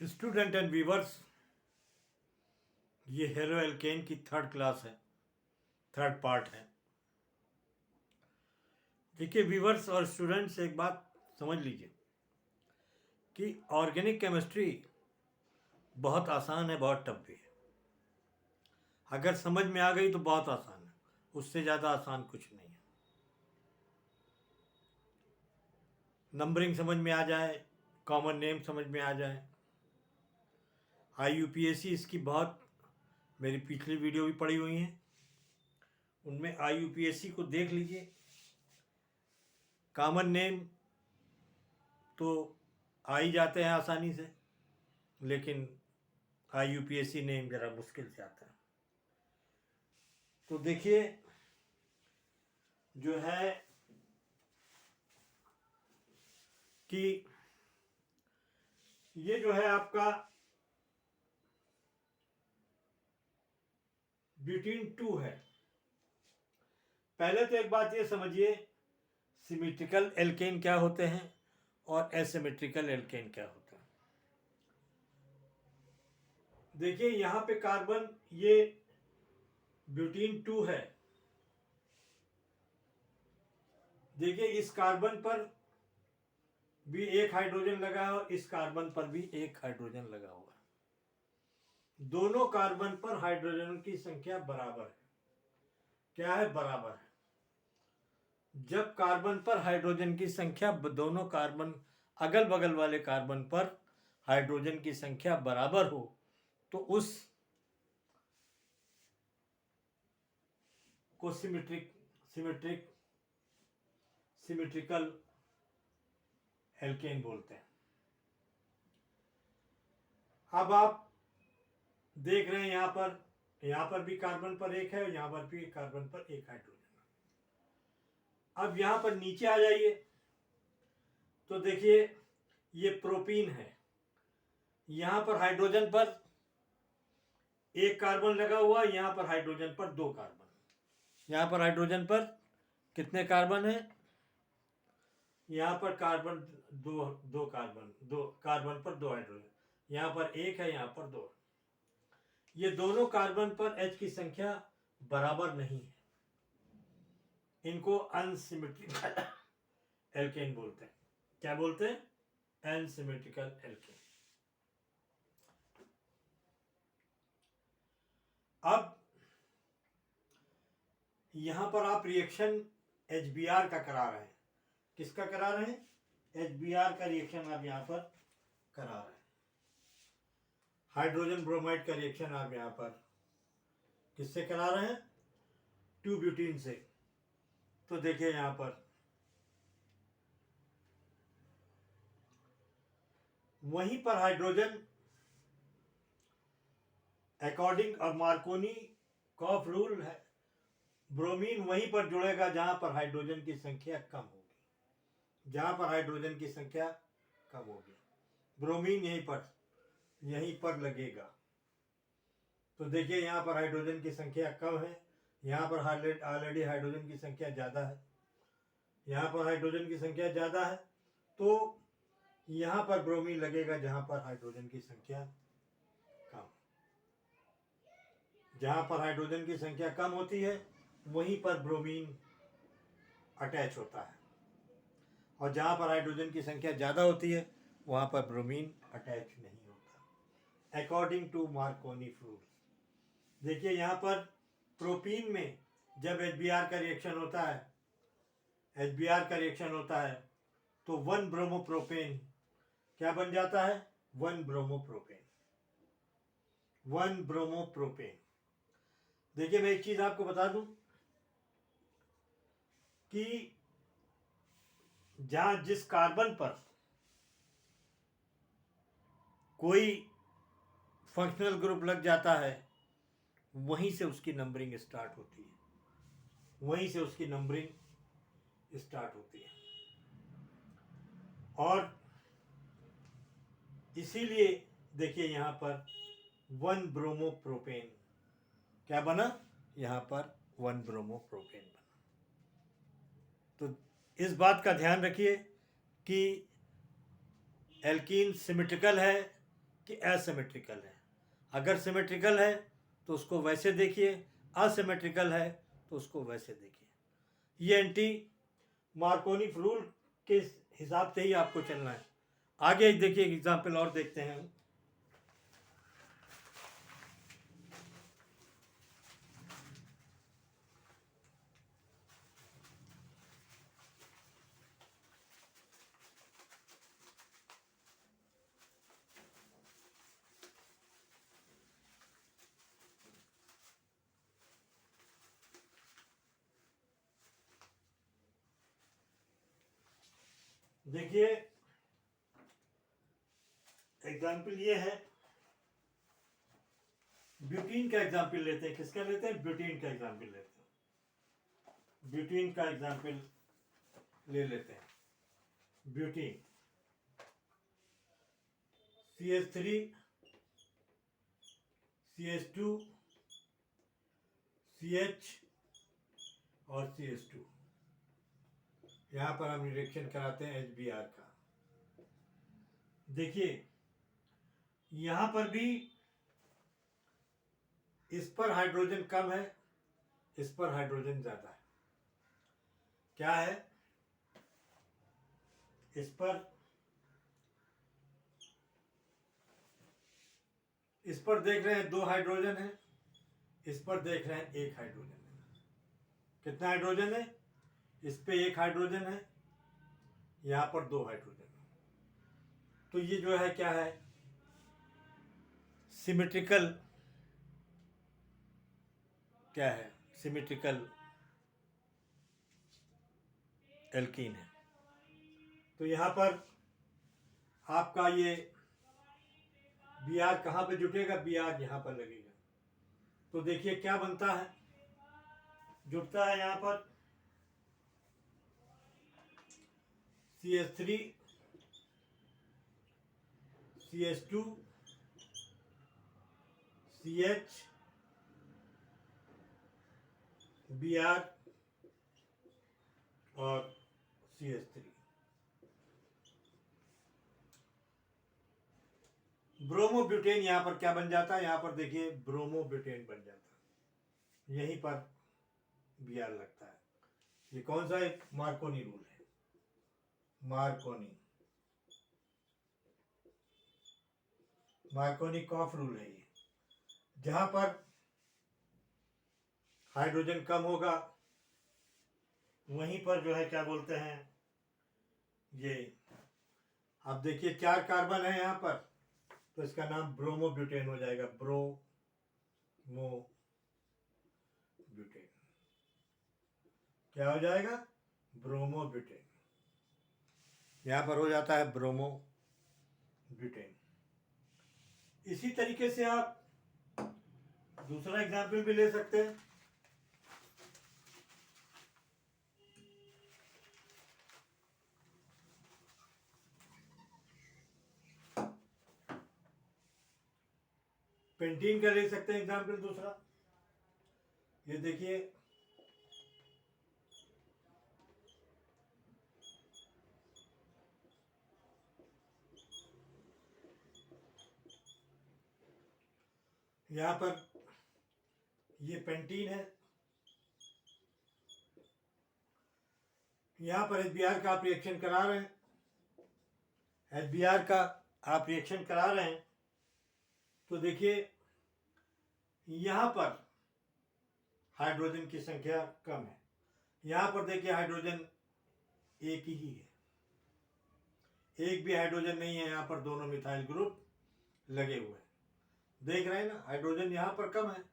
Student and viewers, ये halo alkane की third class है, थर्ड पार्ट है। देखिए व्यूवर्स और स्टूडेंट्स, एक बात समझ लीजिए कि ऑर्गेनिक केमिस्ट्री बहुत आसान है, बहुत टफ भी है। अगर समझ में आ गई तो बहुत आसान है, उससे ज़्यादा आसान कुछ नहीं है। नंबरिंग समझ में आ जाए, कॉमन नेम समझ में आ जाए, IUPAC इसकी बहुत, मेरी पिछली वीडियो भी पड़ी हुई हैं, उनमें IUPAC को देख लीजिए। कॉमन नेम तो आ ही जाते हैं आसानी से, लेकिन IUPAC नेम ज़रा मुश्किल से आता है। तो देखिए जो है कि ये जो है आपका ब्यूटीन 2 है। पहले तो एक बात ये समझिए, सिमेट्रिकल एल्केन क्या होते हैं और एसिमेट्रिकल एल्केन क्या होता है। देखिए यहां पे कार्बन, ये ब्यूटीन 2 है। देखिए इस कार्बन पर भी एक हाइड्रोजन लगा है और इस कार्बन पर भी एक हाइड्रोजन लगा हुआ है। दोनों कार्बन पर हाइड्रोजन की संख्या बराबर है। क्या है? बराबर है। जब कार्बन पर हाइड्रोजन की संख्या, दोनों कार्बन अगल बगल वाले कार्बन पर हाइड्रोजन की संख्या बराबर हो तो उस को सिमेट्रिकल एल्केन बोलते हैं। अब आप देख रहे हैं यहां पर भी कार्बन पर एक है और यहां पर भी कार्बन पर एक हाइड्रोजन। अब यहां पर नीचे आ जाइए तो देखिए ये प्रोपीन है। यहां पर हाइड्रोजन पर एक कार्बन लगा हुआ, यहां पर हाइड्रोजन पर दो कार्बन। यहां पर हाइड्रोजन पर कितने कार्बन है? यहां पर कार्बन दो कार्बन पर दो हाइड्रोजन। यहां पर एक है, यहां पर दो। ये दोनों कार्बन पर H की संख्या बराबर नहीं है। इनको अनसिमेट्रिकल एल्केन बोलते हैं। क्या बोलते हैं? Unsymmetrical alkene. अब यहां पर आप रिएक्शन HBr का करा रहे हैं। किसका करा रहे हैं? HBr का रिएक्शन आप यहां पर करा रहे हैं। हाइड्रोजन ब्रोमाइड का रिएक्शन आप यहां पर किससे करा रहे हैं? 2 ब्यूटीन से। तो देखिए यहां पर वहीं पर हाइड्रोजन, अकॉर्डिंग और मार्कोनी कॉफ रूल है, ब्रोमीन वहीं पर जुड़ेगा जहां पर हाइड्रोजन की संख्या कम होगी। जहां पर हाइड्रोजन की संख्या कम होगी ब्रोमीन यहीं पर लगेगा। तो देखिए यहां पर हाइड्रोजन की संख्या कम है, यहां पर ऑलरेडी हाइड्रोजन की संख्या ज्यादा है। यहां पर हाइड्रोजन की संख्या ज्यादा है तो यहां पर ब्रोमीन लगेगा जहां पर हाइड्रोजन की संख्या कम। जहां पर हाइड्रोजन की संख्या कम होती है वहीं पर ब्रोमीन अटैच होता है, और जहां पर हाइड्रोजन की संख्या ज्यादा होती है वहां पर ब्रोमीन अटैच नहीं होता, अकॉर्डिंग टू मार्कोनी रूल। देखिए यहां पर प्रोपीन में जब HBr का रिएक्शन होता है तो 1 ब्रोमोप्रोपेन क्या बन जाता है? 1 ब्रोमोप्रोपेन। देखिए मैं एक चीज आपको बता दूं कि जहां जिस कार्बन पर कोई फंक्शनल ग्रुप लग जाता है वहीं से उसकी नंबरिंग स्टार्ट होती है। और इसीलिए देखिए यहां पर 1 ब्रोमोप्रोपेन क्या बना? यहां पर 1 ब्रोमोप्रोपेन बना। तो इस बात का ध्यान रखिए कि एल्कीन सिमेट्रिकल है कि एसिमेट्रिकल है। अगर सिमेट्रिकल है तो उसको वैसे देखिए, असिमेट्रिकल है तो उसको वैसे देखिए। ये एंटी मार्कोनी रूल के हिसाब से ही आपको चलना है। आगे देखिए एग्जाम्पल और देखते हैं हम। देखिए एग्जाम्पल ये है, ब्यूटीन का एग्जाम्पल लेते हैं। किसका लेते हैं? ब्यूटीन का एग्जाम्पल लेते हैं। ब्यूटीन का एग्जाम्पल ले लेते हैं। ब्यूटीन CH3 CH2 CH और CH2। यहाँ पर हम रिएक्शन कराते हैं HBr का। देखिए यहाँ पर भी इस पर हाइड्रोजन कम है, इस पर हाइड्रोजन ज्यादा है। क्या है? इस पर देख रहे हैं 2 हाइड्रोजन है, इस पर देख रहे हैं 1 हाइड्रोजन है। कितना हाइड्रोजन है? इस पे 1 हाइड्रोजन है, यहां पर 2 हाइड्रोजन है। तो ये जो है क्या है? सिमेट्रिकल। क्या है? सिमेट्रिकल एल्कीन है। तो यहां पर आपका ये Br कहां पे जुटेगा? Br यहां पर लगेगा। तो देखिए क्या बनता है, जुड़ता है यहां पर CH3 CH2 CH Br और CH3। ब्रोमोब्यूटेन यहां पर क्या बन जाता है? यहां पर देखिए ब्रोमोब्यूटेन बन जाता है, यहीं पर Br लगता है। ये कौन सा एक मार्कोनी रूल है? मार्कोनी कॉफ रूल है ये। जहां पर हाइड्रोजन कम होगा वहीं पर जो है क्या बोलते हैं, ये आप देखिए 4 कार्बन है यहां पर, तो इसका नाम ब्रोमोब्यूटेन हो जाएगा। ब्रोमोब्यूटेन क्या हो जाएगा? ब्रोमोब्यूटेन। यहां पर हो जाता है ब्रोमोब्यूटेन। इसी तरीके से आप दूसरा एग्जाम्पल भी ले सकते हैं। पेंटीन का ले सकते हैं एग्जाम्पल दूसरा। ये देखिए यहां पर ये पेंटीन है, यहां पर HBr का आप रिएक्शन करा रहे हैं, HBr का आप रिएक्शन करा रहे हैं, तो देखिए यहां पर हाइड्रोजन की संख्या कम है। यहां पर देखिए हाइड्रोजन एक ही है, एक भी हाइड्रोजन नहीं है यहां पर, दोनों मिथाइल ग्रुप लगे हुए हैं। देख रहे हैं ना, हाइड्रोजन यहां पर कम है,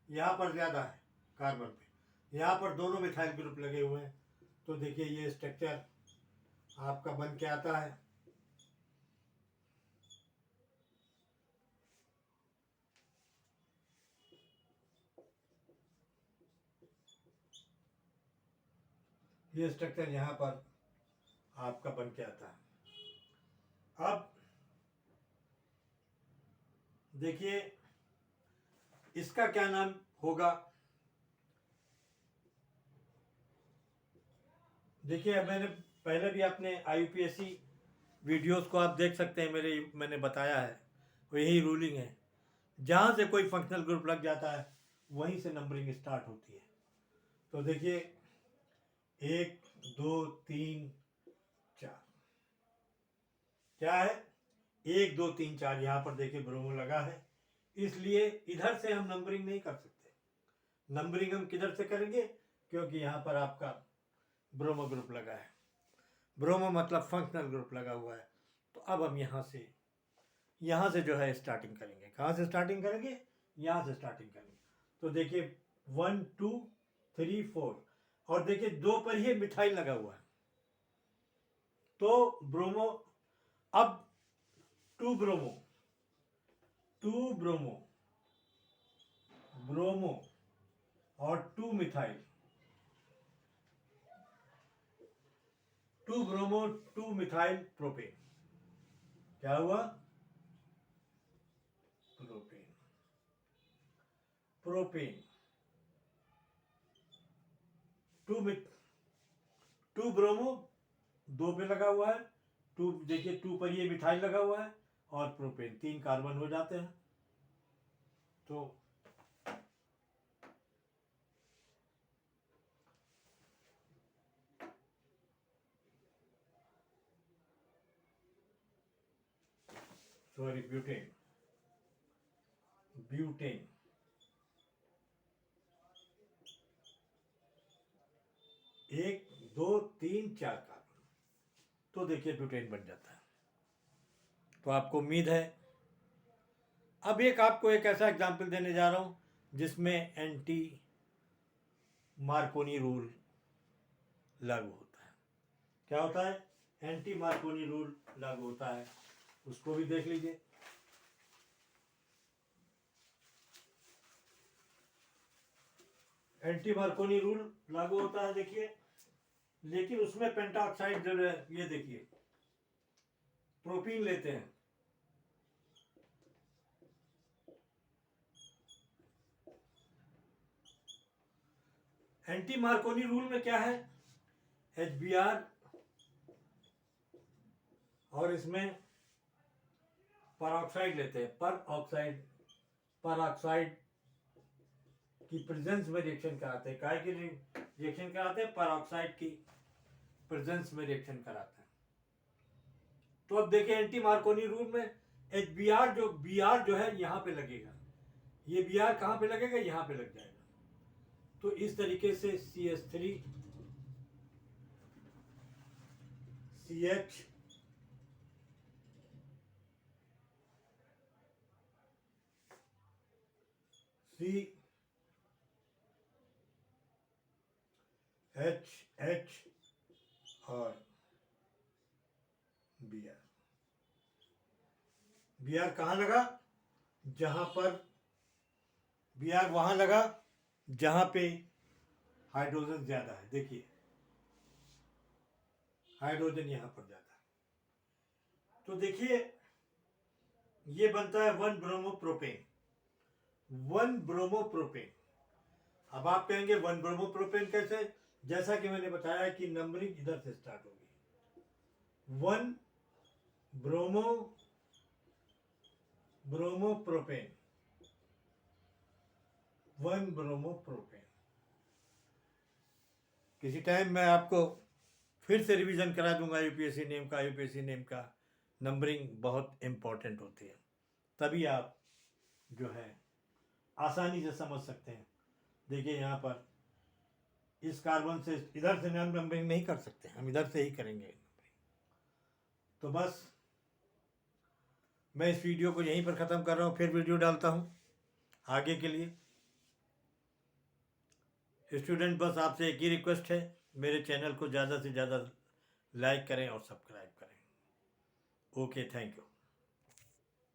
यहां पर ज्यादा है कार्बन पे, यहां पर दोनों मिथाइल ग्रुप लगे हुए हैं। तो देखिए ये स्ट्रक्चर आपका बन के आता है। ये स्ट्रक्चर यहां पर आपका बन के आता है। अब देखिए इसका क्या नाम होगा? देखिए मैंने पहले भी अपने IUPAC वीडियोस को आप देख सकते हैं, मैंने बताया है यही रूलिंग है, जहाँ से कोई फंक्शनल ग्रुप लग जाता है वहीं से नंबरिंग स्टार्ट होती है। तो देखिए 1 2 3 4 क्या है, 1 2 3 4 यहाँ पर देखिए ब्रोमो लगा है, इसलिए इधर से हम नंबरिंग नहीं कर सकते। नंबरिंग हम किधर से करेंगे, क्योंकि यहाँ पर आपका ब्रोमो ग्रुप लगा है, ब्रोमो मतलब फंक्शनल ग्रुप लगा हुआ है। तो अब हम यहाँ से जो है स्टार्टिंग करेंगे। कहाँ से स्टार्टिंग करेंगे, यहाँ से स्टार्टिंग करेंगे। तो देखिए 1 2 3 4 और देखिए 2 पर ही मिथाइल लगा हुआ है, तो ब्रोमो, अब 2 ब्रोमो ब्रोमो और 2 मिथाइल, 2 ब्रोमो 2 मिथाइल प्रोपेन, क्या हुआ, प्रोपेन 2 ब्रोमो 2 पे लगा हुआ है, 2 देखिए 2 पर ये मिथाइल लगा हुआ है और प्रोपेन 3 कार्बन हो जाते हैं। तो सॉरी ब्यूटेन 1 2 3 4 कार्बन, तो देखिए ब्यूटेन बन जाता है। तो आपको उम्मीद है। अब आपको एक ऐसा एग्जाम्पल देने जा रहा हूं जिसमें एंटी मार्कोनी रूल लागू होता है। क्या होता है, एंटी मार्कोनी रूल लागू होता है, उसको भी देख लीजिए। एंटी मार्कोनी रूल लागू होता है देखिए, लेकिन उसमें पेंटाऑक्साइड जो है, ये देखिए प्रोपीन लेते हैं, एंटी मार्कोनी रूल में क्या है, HBr और इसमें परऑक्साइड लेते हैं, परऑक्साइड की प्रेजेंस में रिएक्शन कराते हैं। काय की रिएक्शन कराते हैं, परऑक्साइड की प्रेजेंस में रिएक्शन कराते हैं। तो अब देखिए एंटी मार्कोनी रूल में HBr Br जो है यहाँ पे लगेगा, ये Br कहाँ पे लगेगा, यहाँ पे लग जाएगा। तो इस तरीके से CH3 CH H और Br कहाँ लगा, जहां पर Br वहां लगा जहां पे हाइड्रोजन ज्यादा है। देखिए हाइड्रोजन यहां पर ज्यादा है, तो देखिए ये बनता है 1 ब्रोमोप्रोपेन। अब आप कहेंगे 1 ब्रोमोप्रोपेन कैसे, जैसा कि मैंने बताया कि नंबरिंग इधर से स्टार्ट होगी, 1 ब्रोमोप्रोपेन 1 ब्रोमोप्रोपेन। किसी टाइम मैं आपको फिर से रिवीजन करा दूंगा यूपीएससी नेम का नंबरिंग बहुत इंपॉर्टेंट होती है, तभी आप जो है आसानी से समझ सकते हैं। देखिए यहाँ पर इस कार्बन से इधर से हम नंबरिंग नहीं कर सकते, हम इधर से ही करेंगे। तो बस मैं इस वीडियो को यहीं पर ख़त्म कर रहा हूँ, फिर वीडियो डालता हूँ आगे के लिए। स्टूडेंट बस आपसे एक ही रिक्वेस्ट है, मेरे चैनल को ज़्यादा से ज़्यादा लाइक करें और सब्सक्राइब करें। Okay, thank you.